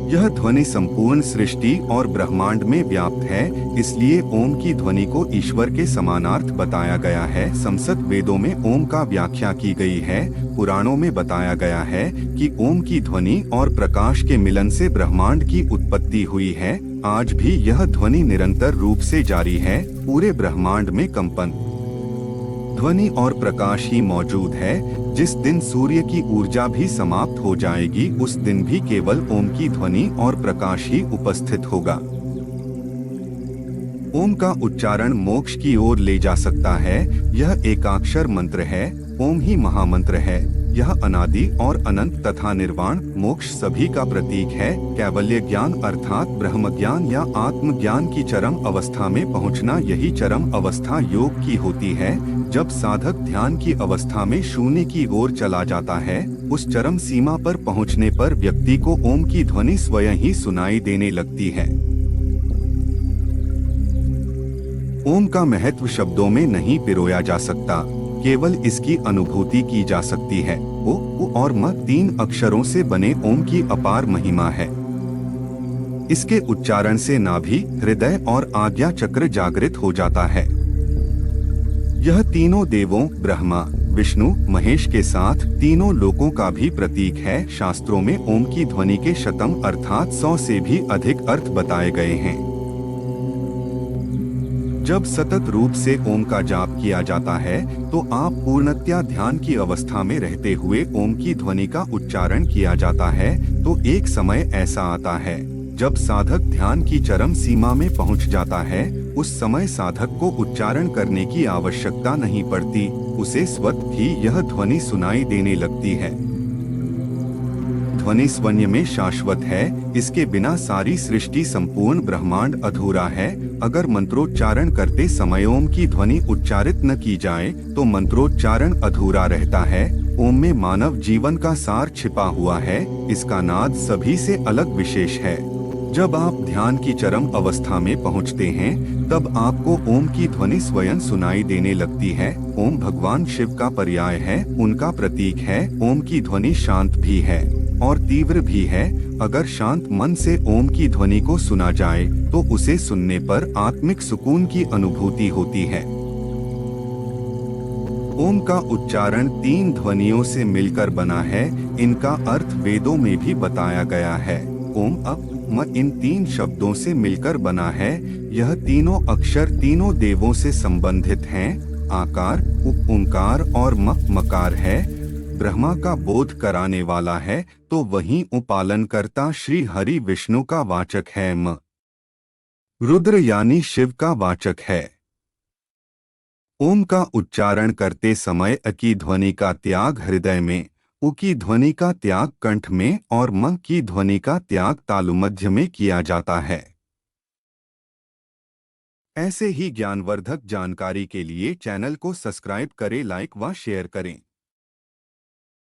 यह ध्वनि संपूर्ण सृष्टि और ब्रह्मांड में व्याप्त है, इसलिए ओम की ध्वनि को ईश्वर के समानार्थ बताया गया है। संसद वेदों में ओम का व्याख्या की गई है। पुराणों में बताया गया है कि ओम की ध्वनि और प्रकाश के मिलन से ब्रह्मांड की उत्पत्ति हुई है। आज भी यह ध्वनि निरंतर रूप से जारी है। पूरे ब्रह्मांड में कंपन, ध्वनि और प्रकाश ही मौजूद है। जिस दिन सूर्य की ऊर्जा भी समाप्त हो जाएगी, उस दिन भी केवल ओम की ध्वनि और प्रकाश ही उपस्थित होगा। ओम का उच्चारण मोक्ष की ओर ले जा सकता है। यह एकाक्षर मंत्र है। ओम ही महामंत्र है। यह अनादि और अनंत तथा निर्वाण मोक्ष सभी का प्रतीक है। कैवल्य ज्ञान अर्थात ब्रह्म ज्ञान या आत्मज्ञान की चरम अवस्था में पहुंचना, यही चरम अवस्था योग की होती है। जब साधक ध्यान की अवस्था में शून्य की ओर चला जाता है, उस चरम सीमा पर पहुंचने पर व्यक्ति को ओम की ध्वनि स्वयं ही सुनाई देने लगती है। ओम का महत्व शब्दों में नहीं पिरोया जा सकता, केवल इसकी अनुभूति की जा सकती है। ओ और म 3 अक्षरों से बने ओम की अपार महिमा है। इसके उच्चारण से नाभि, हृदय और आज्ञा चक्र जागृत हो जाता है। यह तीनों देवों ब्रह्मा, विष्णु, महेश के साथ तीनों लोकों का भी प्रतीक है। शास्त्रों में ओम की ध्वनि के शतम अर्थात 100 से भी अधिक अर्थ बताए गए हैं। जब सतत रूप से ओम का जाप किया जाता है, तो आप पूर्णतया ध्यान की अवस्था में रहते हुए ओम की ध्वनि का उच्चारण किया जाता है। तो एक समय ऐसा आता है जब साधक ध्यान की चरम सीमा में पहुंच जाता है। उस समय साधक को उच्चारण करने की आवश्यकता नहीं पड़ती, उसे स्वतः ही यह ध्वनि सुनाई देने लगती है। ध्वनि स्वयं में शाश्वत है। इसके बिना सारी सृष्टि संपूर्ण ब्रह्मांड अधूरा है। अगर मंत्रोच्चारण करते समय ओम की ध्वनि उच्चारित न की जाए, तो मंत्रोच्चारण अधूरा रहता है। ओम में मानव जीवन का सार छिपा हुआ है। इसका नाद सभी से अलग विशेष है। जब आप ध्यान की चरम अवस्था में पहुंचते हैं, तब आपको ओम की ध्वनि स्वयं सुनाई देने लगती है। ओम भगवान शिव का पर्याय है, उनका प्रतीक है। ओम की ध्वनि शांत भी है और तीव्र भी है। अगर शांत मन से ओम की ध्वनि को सुना जाए, तो उसे सुनने पर आत्मिक सुकून की अनुभूति होती है। ओम का उच्चारण 3 ध्वनियों से मिलकर बना है। इनका अर्थ वेदों में भी बताया गया है। ओम अप म इन 3 शब्दों से मिलकर बना है। यह तीनों अक्षर तीनों देवों से संबंधित हैं। आकार उप ओंकार और मकार है। ब्रह्मा का बोध कराने वाला है, तो वहीं उपालनकर्ता श्री हरि विष्णु का वाचक है। रुद्र यानी शिव का वाचक है। ओम का उच्चारण करते समय अ की ध्वनि का त्याग हृदय में, उ की ध्वनि का त्याग कंठ में और म की ध्वनि का त्याग तालुमध्य में किया जाता है। ऐसे ही ज्ञानवर्धक जानकारी के लिए चैनल को सब्सक्राइब करें, लाइक व शेयर करें।